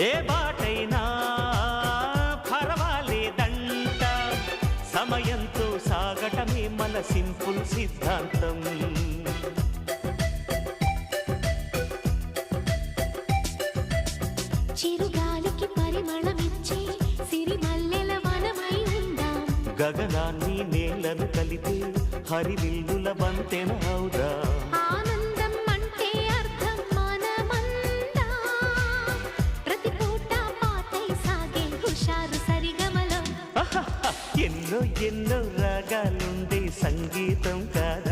ఏ బాటైనా పర్వాలేదంట, సమయంతో సాగటమే మన సింపుల్ సిద్ధాంతం. చిరుగాలికి పరిమళమిచ్చే సిరిమల్లెల వనమై ఉందాం, గగనాన్ని నేలను కలిపే హరివిల్లుల వంతెన అవుదాం. ఆనందం అంటే అర్థం మనమందా, ప్రతి పూట పాతై సాగే హుషారు సరిగమలో. ఎన్నో ఎన్నో రాగాలుండే సంగీతం కాదు